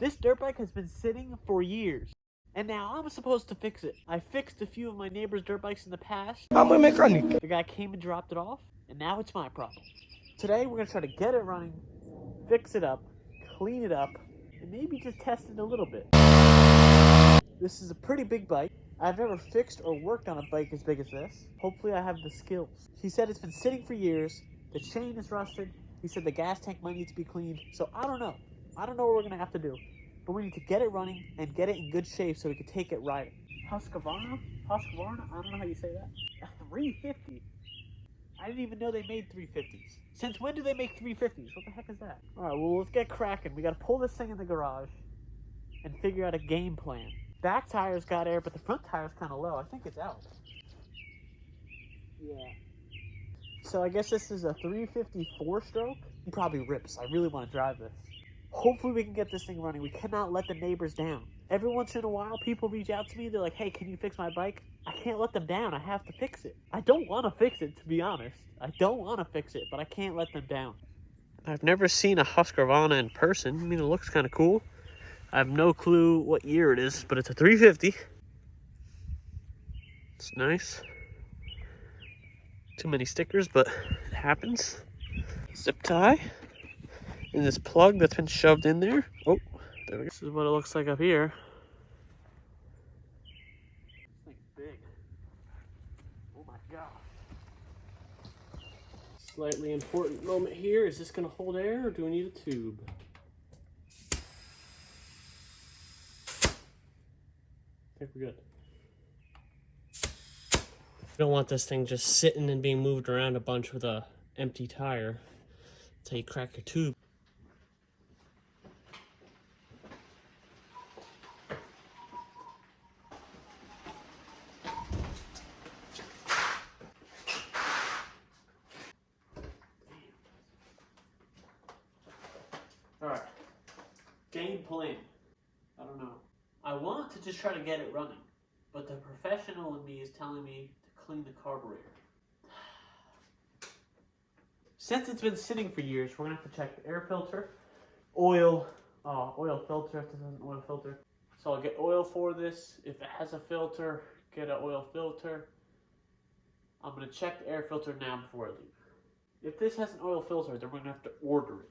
This dirt bike has been sitting for years. And now I'm supposed to fix it. I fixed a few of my neighbor's dirt bikes in the past. I'm a mechanic. The guy came and dropped it off, and now it's my problem. Today we're gonna try to get it running, fix it up, clean it up, and maybe just test it a little bit. This is a pretty big bike. I've never fixed or worked on a bike as big as this. Hopefully I have the skills. He said it's been sitting for years, the chain is rusted, he said the gas tank might need to be cleaned, so I don't know. I don't know what we're gonna have to do. But we need to get it running and get it in good shape so we can take it riding. Husqvarna? Husqvarna? I don't know how you say that. A 350? I didn't even know they made 350s. Since when do they make 350s? What the heck is that? Alright, well, let's get cracking. We gotta pull this thing in the garage and figure out a game plan. Back tire's got air, but the front tire's kind of low. I think it's out. Yeah. So I guess this is a 350 4-stroke. It probably rips. I really want to drive this. Hopefully we can get this thing running. We cannot let the neighbors down. Every once in a while, people reach out to me. They're like, hey, can you fix my bike? I can't let them down. I have to fix it. I don't want to fix it, to be honest. I don't want to fix it, but I can't let them down. I've never seen a Husqvarna in person. I mean, it looks kind of cool. I have no clue what year it is, but it's a 350. It's nice. Too many stickers, but it happens. Zip tie. And this plug that's been shoved in there. Oh, there we go. This is what it looks like up here. This thing's big. Oh my gosh. Slightly important moment here. Is this going to hold air or do we need a tube? I think we're good. You don't want this thing just sitting and being moved around a bunch with a empty tire until you crack your tube. Alright, game plan. I don't know. I want to just try to get it running, but the professional in me is telling me to clean the carburetor. Since it's been sitting for years, we're going to have to check the air filter, oil filter if this has an oil filter. So I'll get oil for this. If it has a filter, get an oil filter. I'm going to check the air filter now before I leave. If this has an oil filter, then we're going to have to order it.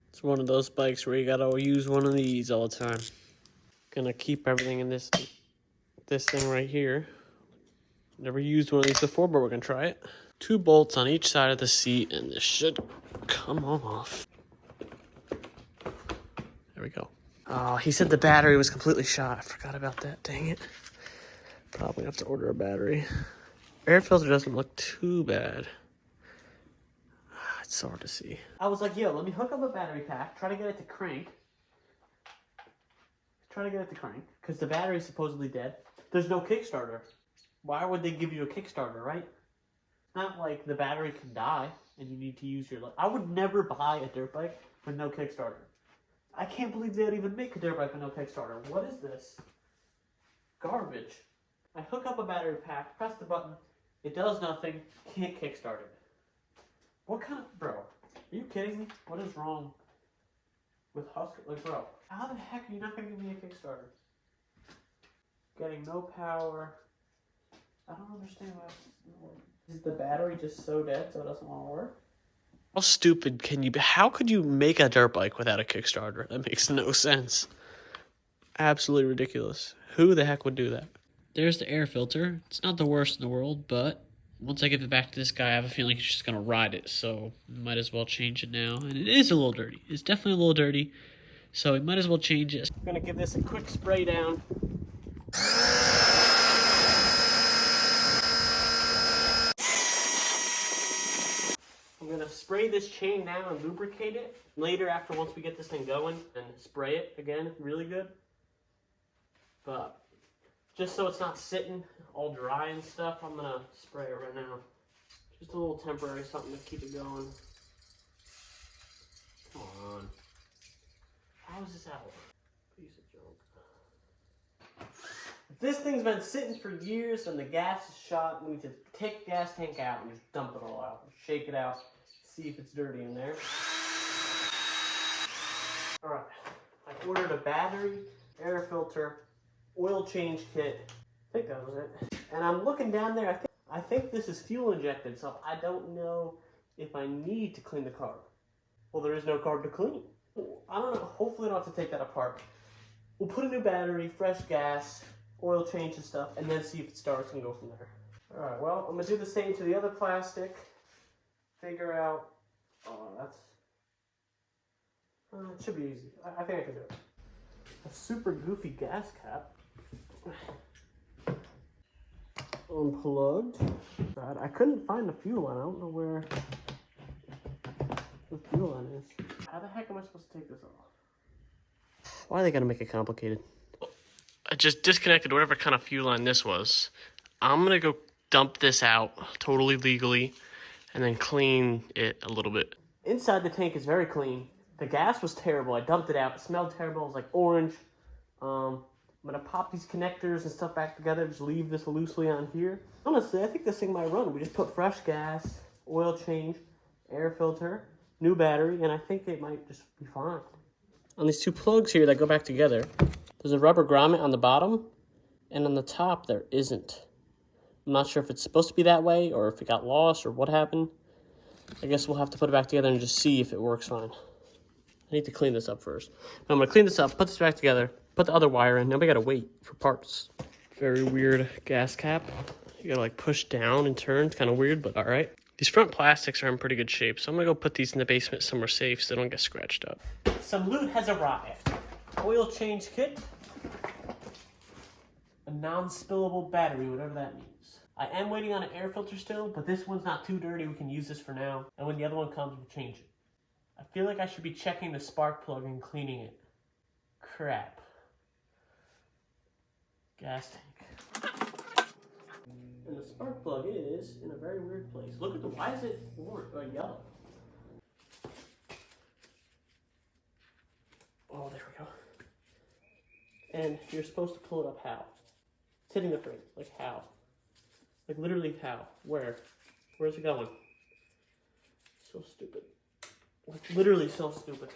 It's one of those bikes where you gotta use one of these all the time. Gonna keep everything in this thing right here. Never used one of these before, but we're gonna try it. 2 bolts on each side of the seat, and this should come off. There we go. Oh, he said the battery was completely shot. I forgot about that, dang it. Probably have to order a battery. Air filter doesn't look too bad. It's so hard to see. I was like, yo, let me hook up a battery pack, try to get it to crank. Because the battery's supposedly dead. There's no Kickstarter. Why would they give you a Kickstarter, right? It's not like the battery can die and you need to use your... I would never buy a dirt bike with no Kickstarter. I can't believe they'd even make a dirt bike with no Kickstarter. What is this? Garbage. I hook up a battery pack, press the button, it does nothing, can't Kickstart it. What kind of... Bro, are you kidding me? What is wrong with Husker? Like, bro, how the heck are you not going to give me a Kickstarter? Getting no power. I don't understand why it's not working. Is the battery just so dead so it doesn't want to work? How stupid can you be? How could you make a dirt bike without a Kickstarter? That makes no sense. Absolutely ridiculous. Who the heck would do that? There's the air filter. It's not the worst in the world, but once I give it back to this guy, I have a feeling he's just going to ride it, so might as well change it now. And it is a little dirty. It's definitely a little dirty, so we might as well change it. I'm going to give this a quick spray down. I'm going to spray this chain down and lubricate it. Later, once we get this thing going, and spray it again really good. But just so it's not sitting all dry and stuff, I'm going to spray it right now. Just a little temporary something to keep it going. Come on. How is this out? Piece of junk. If this thing's been sitting for years and the gas is shot, we need to take the gas tank out and just dump it all out. Shake it out, see if it's dirty in there. Alright, I ordered a battery, air filter, oil change kit. I think that was it. And I'm looking down there. I think this is fuel injected, so I don't know if I need to clean the carb. Well, there is no carb to clean. I don't know. Hopefully I don't have to take that apart. We'll put a new battery, fresh gas, oil change and stuff, and then see if it starts and go from there. All right, well, I'm going to do the same to the other plastic. Figure out, it should be easy. I think I can do it. A super goofy gas cap. Unplugged. God, I couldn't find the fuel line. I don't know where the fuel line is. How the heck am I supposed to take this off? Why are they gonna make it complicated? I just disconnected whatever kind of fuel line this was. I'm gonna go dump this out totally legally and then clean it a little bit. Inside the tank is very clean. The gas was terrible. I dumped it out. It smelled terrible. It was like orange. I'm gonna pop these connectors and stuff back together. Just leave this loosely on here. Honestly, I think this thing might run. We just put fresh gas, oil change, air filter, new battery, and I think it might just be fine. On these two plugs here that go back together, there's a rubber grommet on the bottom, and on the top there isn't. I'm not sure if it's supposed to be that way or if it got lost or what happened. I guess we'll have to put it back together and just see if it works fine. I need to clean this up first. Now I'm gonna clean this up, put this back together, put the other wire in. Now we gotta wait for parts. Very weird gas cap. You gotta like push down and turn. It's kind of weird, but all right. These front plastics are in pretty good shape, so I'm gonna go put these in the basement somewhere safe so they don't get scratched up. Some loot has arrived. Oil change kit. A non-spillable battery, whatever that means. I am waiting on an air filter still, but this one's not too dirty. We can use this for now. And when the other one comes, we'll change it. I feel like I should be checking the spark plug and cleaning it. Crap. Gas tank. And the spark plug is in a very weird place. Look at why is it orange or yellow? Oh, there we go. And you're supposed to pull it up how? It's hitting the frame. Like how? Like literally how? Where? Where's it going? So stupid. Like literally so stupid.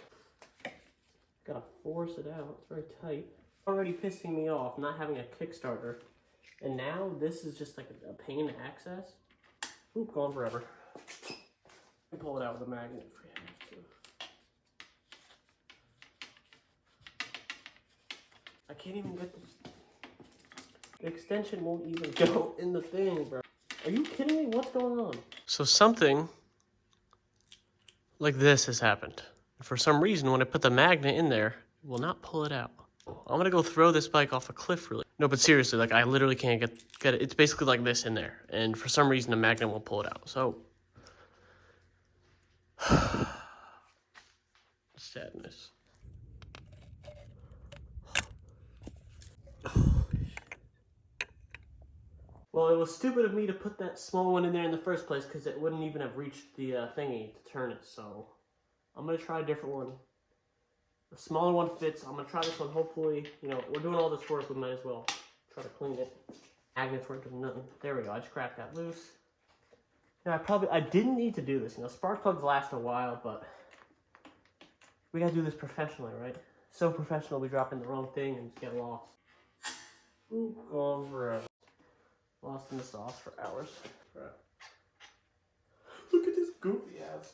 Gotta force it out. It's very tight. Already pissing me off not having a Kickstarter. And now this is just like a pain to access. Oop, gone forever. I can pull it out with a magnet if we have to. I can't even get the extension won't even go in the thing, bro. Are you kidding me? What's going on? So something like this has happened. For some reason, when I put the magnet in there, it will not pull it out. I'm gonna go throw this bike off a cliff really. No, but seriously, like I literally can't get it. It's basically like this in there. And for some reason, the magnet won't pull it out. So, sadness. Well, it was stupid of me to put that small one in there in the first place because it wouldn't even have reached the thingy to turn it. So I'm going to try a different one. The smaller one fits. I'm going to try this one. Hopefully, you know, we're doing all this work. We might as well try to clean it. Magnets weren't doing nothing. There we go. I just cracked that loose. Now, I didn't need to do this. You know, spark plugs last a while, but we got to do this professionally, right? So professional, we drop in the wrong thing and just get lost. Ooh, gone forever. Lost in the sauce for hours. Right. Look at this goofy ass.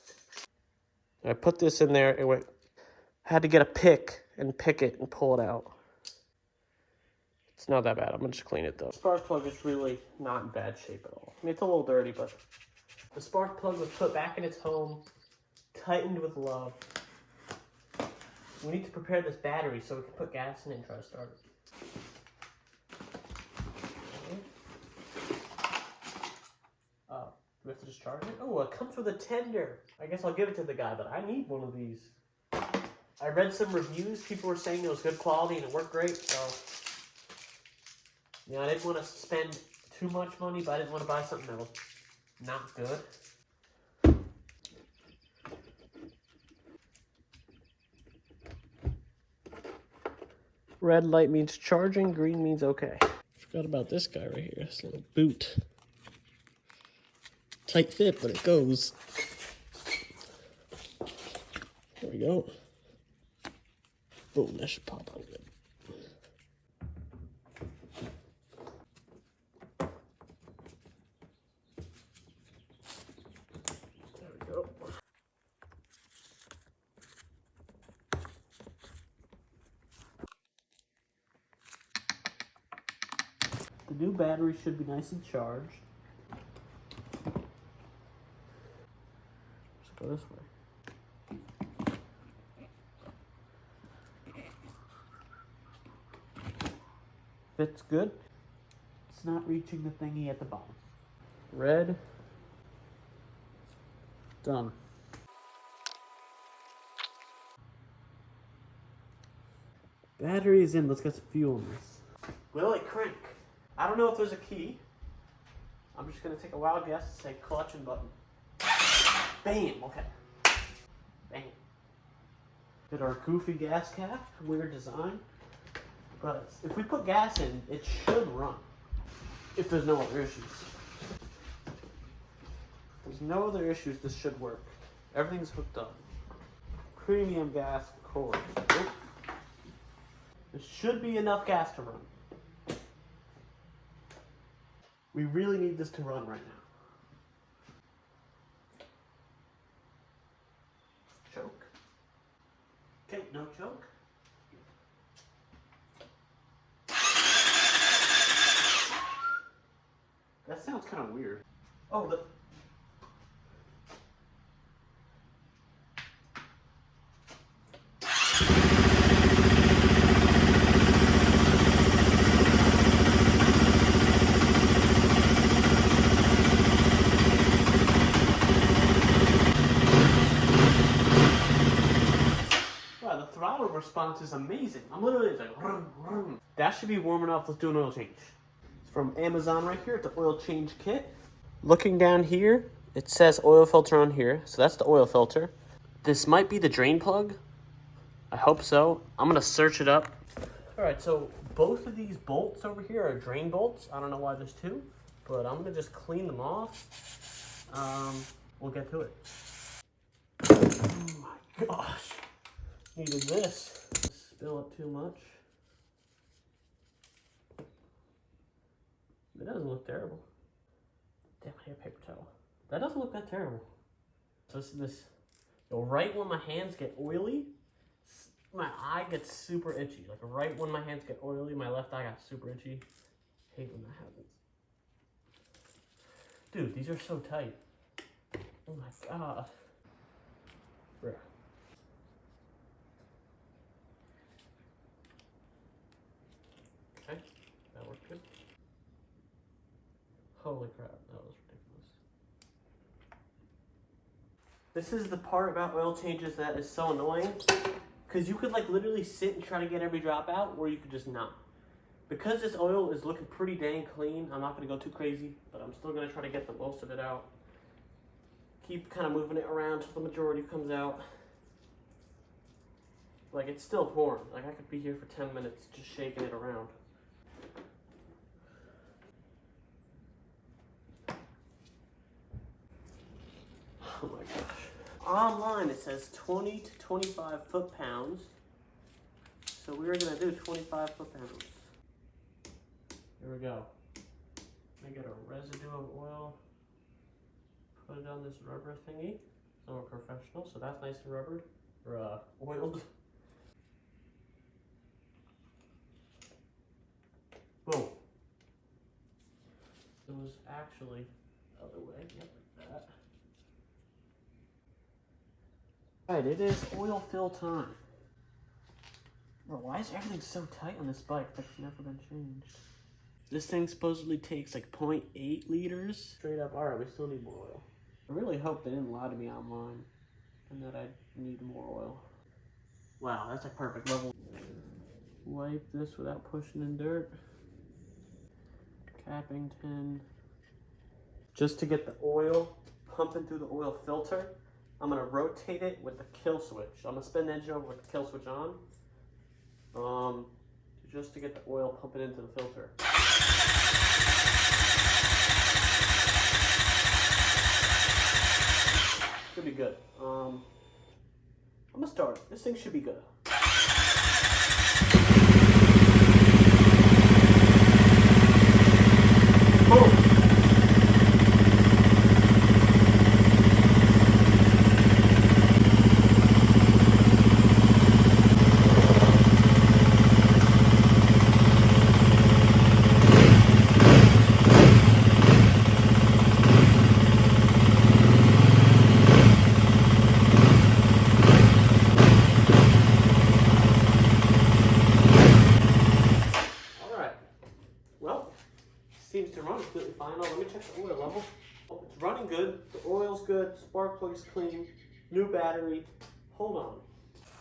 I put this in there. I had to get a pick and pick it and pull it out. It's not that bad. I'm gonna just clean it though. The spark plug is really not in bad shape at all. I mean, it's a little dirty, but the spark plug was put back in its home, tightened with love. We need to prepare this battery so we can put gas in it and try to start it. We have to just charge it? Oh, it comes with a tender. I guess I'll give it to the guy, but I need one of these. I read some reviews. People were saying it was good quality and it worked great, so... Yeah, I didn't want to spend too much money, but I didn't want to buy something that was not good. Red light means charging, green means okay. Forgot about this guy right here, this little boot. Tight fit, but it goes. There we go. Oh, that should pop out good. There we go. The new battery should be nice and charged. Let's go this way. Fits good. It's not reaching the thingy at the bottom. Red. Done. Battery is in. Let's get some fuel in this. Will it crank? I don't know if there's a key. I'm just gonna take a wild guess and say clutch and button. Bam! Okay. Bam. Did our goofy gas cap. Weird design. But if we put gas in, it should run. If there's no other issues. If there's no other issues, this should work. Everything's hooked up. Premium gas cord. Oop. There should be enough gas to run. We really need this to run right now. Choke. Okay, no choke. That sounds kind of weird. Oh, the... Wow, the throttle response is amazing. I'm literally like... Vroom, vroom. That should be warm enough. Let's do an oil change. From Amazon right here, it's an oil change kit. Looking down here, it says oil filter on here, so that's the oil filter. This might be the drain plug. I hope so. I'm gonna search it up. All right, so both of these bolts over here are drain bolts. I don't know why there's two, but I'm gonna just clean them off. We'll get to it. Oh my gosh, needed this. Spill it too much. It doesn't look terrible. Damn, I have a paper towel. That doesn't look that terrible. So this, right when my hands get oily, my eye gets super itchy. Like right when my hands get oily, my left eye got super itchy. Hate when that happens. Dude, these are so tight. Oh my god. Bruh. Okay, that worked good. Holy crap, that was ridiculous. This is the part about oil changes that is so annoying. Because you could like literally sit and try to get every drop out, or you could just not. Because this oil is looking pretty dang clean, I'm not going to go too crazy, but I'm still going to try to get the most of it out. Keep kind of moving it around till the majority comes out. Like it's still pouring. Like I could be here for 10 minutes just shaking it around. Oh my gosh. Online it says 20 to 25 foot-pounds. So we're going to do 25 foot-pounds. Here we go. I get a residue of oil. Put it on this rubber thingy. So I'm a professional, so that's nice and rubbered. Or oiled. Boom. It was actually the other way. Yep, like that. Alright, it is oil fill time. Bro, why is everything so tight on this bike? That's never been changed. This thing supposedly takes like 0.8 liters. Straight up, alright, we still need more oil. I really hope they didn't lie to me online and that I need more oil. Wow, that's a perfect level. Wipe this without pushing in dirt. Capping tin. Just to get the oil pumping through the oil filter, I'm gonna rotate it with the kill switch. I'm gonna spin the engine over with the kill switch on. Just to get the oil pumping into the filter. Should be good. I'm gonna start. This thing should be good. run completely fine. Oh, let me check the oil level. Oh, it's running good. The oil's good. Spark plug's clean. New battery. Hold on.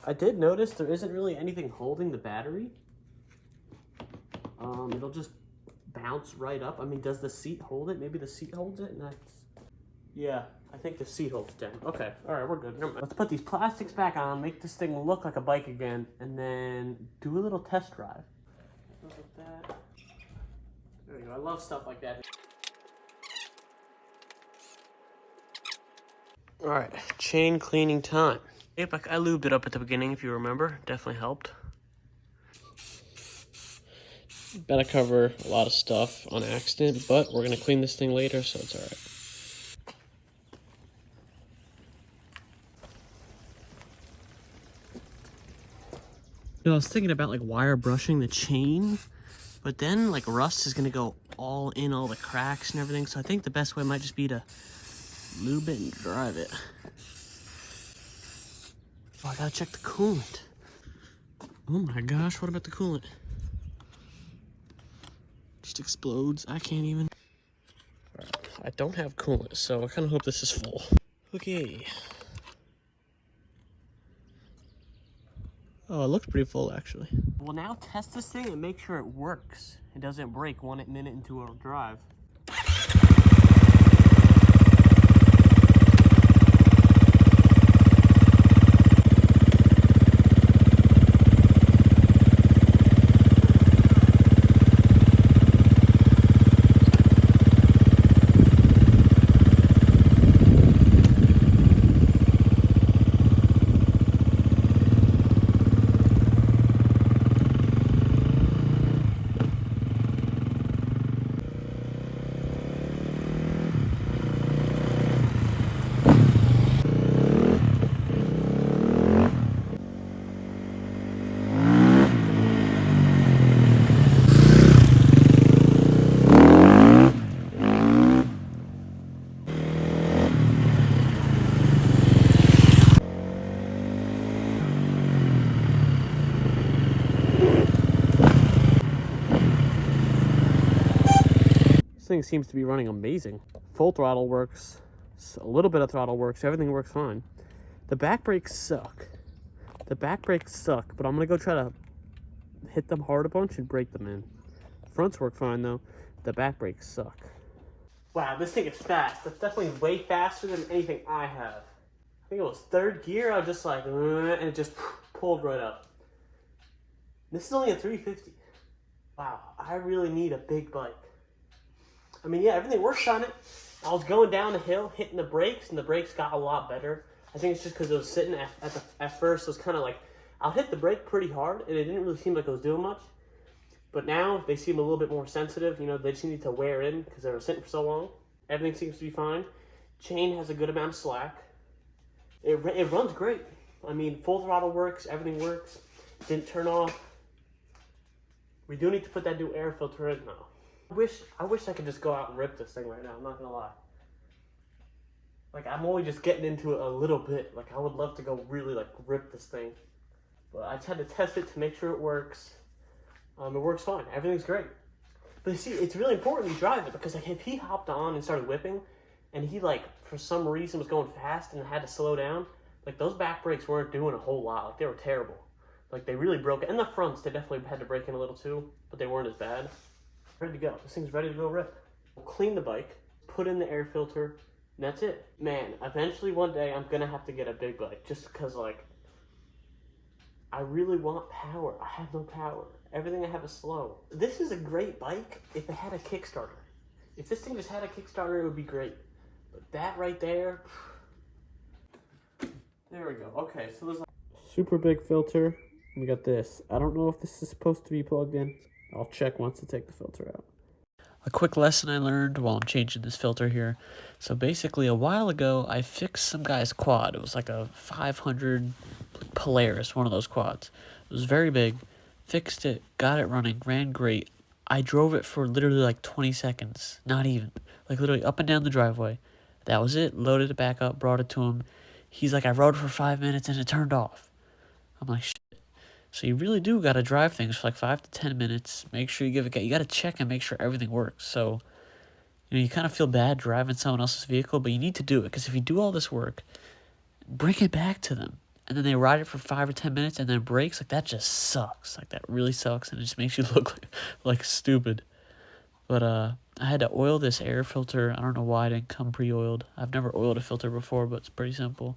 I did notice there isn't really anything holding the battery. It'll just bounce right up. I mean, does the seat hold it? Maybe the seat holds it? Yeah, I think the seat holds it down. Okay, all right, we're good. Let's put these plastics back on, make this thing look like a bike again, and then do a little test drive. Look at that. There we go. I love stuff like that. All right, chain cleaning time. Yep, I lubed it up at the beginning, if you remember. Definitely helped. Gotta cover a lot of stuff on accident, but we're gonna clean this thing later, so it's all right. You know, I was thinking about like wire brushing the chain, but then like rust is gonna go all in all the cracks and everything, so I think the best way might just be to lube it and drive it. Oh, I gotta check the coolant. Oh my gosh, what about the coolant? Just explodes. I can't even. Right. I don't have coolant, so I kind of hope this is full. Okay. Oh, it looks pretty full, actually. We'll now test this thing and make sure it works. It doesn't break 1 minute into our drive. This thing seems to be running amazing. Full throttle works, a little bit of throttle works, everything works fine. The back brakes suck. The back brakes suck, but I'm gonna go try to hit them hard a bunch and break them in. Fronts work fine though. The back brakes suck. Wow, this thing is fast. That's definitely way faster than anything I have. I think it was third gear. I was just like, and it just pulled right up. This is only a 350. Wow, I really need a big bike. I mean, yeah, everything works on it. I was going down the hill, hitting the brakes, and the brakes got a lot better. I think it's just because it was sitting at first, it was kind of like, I'll hit the brake pretty hard, and it didn't really seem like it was doing much. But now, they seem a little bit more sensitive. You know, they just need to wear in because they were sitting for so long. Everything seems to be fine. Chain has a good amount of slack. It runs great. I mean, full throttle works, everything works. Didn't turn off. We do need to put that new air filter in now. I wish I could just go out and rip this thing right now, I'm not gonna lie. Like, I'm only just getting into it a little bit. Like, I would love to go really, like, rip this thing. But I just had to test it to make sure it works. It works fine. Everything's great. But you see, it's really important you drive it, because, like, if he hopped on and started whipping, and he, like, for some reason was going fast and had to slow down, like, those back brakes weren't doing a whole lot. Like, they were terrible. Like, they really broke it. And the fronts, they definitely had to break in a little too, but they weren't as bad. Ready to go. This thing's ready to go rip. We'll clean the bike, put in the air filter, and that's it. Man, eventually one day I'm gonna have to get a big bike, just because, like, I really want power. I have no power. Everything I have is slow. This is a great bike if it had a Kickstarter. If this thing just had a Kickstarter, it would be great. But that right there, there we go. Okay, so there's a super big filter. We got this. I don't know if this is supposed to be plugged in. I'll check once to take the filter out. A quick lesson I learned while I'm changing this filter here. So basically, a while ago, I fixed some guy's quad. It was like a 500 Polaris, one of those quads. It was very big. Fixed it, got it running, ran great. I drove it for literally like 20 seconds. Not even. Like literally up and down the driveway. That was it. Loaded it back up, brought it to him. He's like, I rode for 5 minutes and it turned off. I'm like, shit. So you really do got to drive things for like 5 to 10 minutes. Make sure you give it, you got to check and make sure everything works. So You know, you kind of feel bad driving someone else's vehicle, but you need to do it, because if you do all this work, bring it back to them, and then they ride it for 5 or 10 minutes and then it breaks, like that just sucks. Like that really sucks, and it just makes you look like stupid. But I had to oil this air filter. I don't know why it didn't come pre-oiled. I've never oiled a filter before, but it's pretty simple.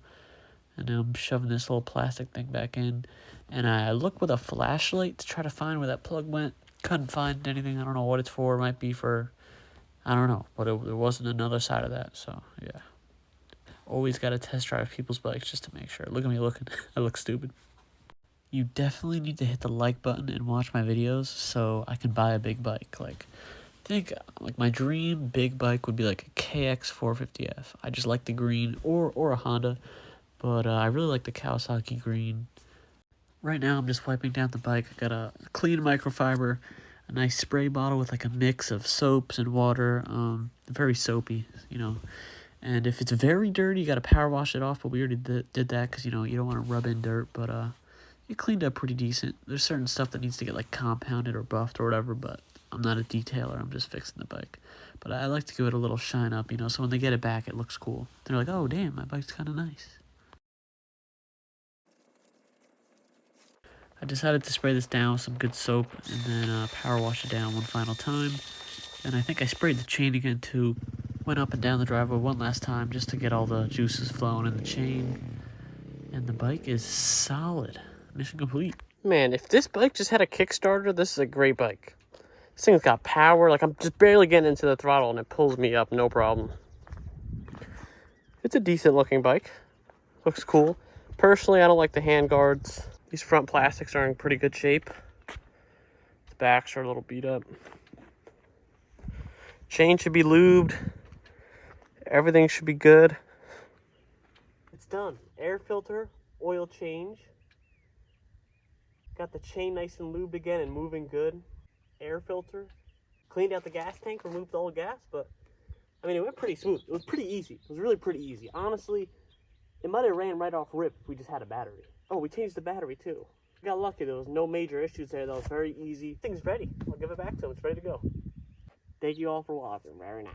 And now I'm shoving this little plastic thing back in, and I looked with a flashlight to try to find where that plug went. Couldn't find anything. I don't know what it's for. It might be for, I don't know, but there wasn't another side of that, so yeah. Always got to test drive people's bikes just to make sure. Look at me looking. I look stupid. You definitely need to hit the like button and watch my videos so I can buy a big bike. Like, I think like my dream big bike would be like a KX 450F. I just like the green, or a Honda, but I really like the Kawasaki green. Right now I'm just wiping down the bike. I got a clean microfiber, a nice spray bottle with like a mix of soaps and water. Very soapy, you know. And if it's very dirty, you got to power wash it off, but we already did that because, you know, you don't want to rub in dirt, but it cleaned up pretty decent. There's certain stuff that needs to get, like, compounded or buffed or whatever, but I'm not a detailer. I'm just fixing the bike. But I like to give it a little shine up, you know, so when they get it back, it looks cool. They're like, oh, damn, my bike's kind of nice. I decided to spray this down with some good soap and then power wash it down one final time. And I think I sprayed the chain again, too. Went up and down the driveway one last time just to get all the juices flowing in the chain. And the bike is solid. Mission complete. Man, if this bike just had a Kickstarter, this is a great bike. This thing's got power. Like, I'm just barely getting into the throttle and it pulls me up, no problem. It's a decent looking bike. Looks cool. Personally, I don't like the hand guards. These front plastics are in pretty good shape. The backs are a little beat up. Chain should be lubed. Everything should be good. It's done. Air filter, oil change. Got the chain nice and lubed again and moving good. Air filter. Cleaned out the gas tank, removed all the gas, but I mean, it went pretty smooth. It was pretty easy. It was really pretty easy. Honestly, it might have ran right off rip if we just had a battery. Oh, we changed the battery too. We got lucky. There was no major issues there. That was very easy. Thing's ready. I'll give it back to him. It's ready to go. Thank you all for watching. Very nice.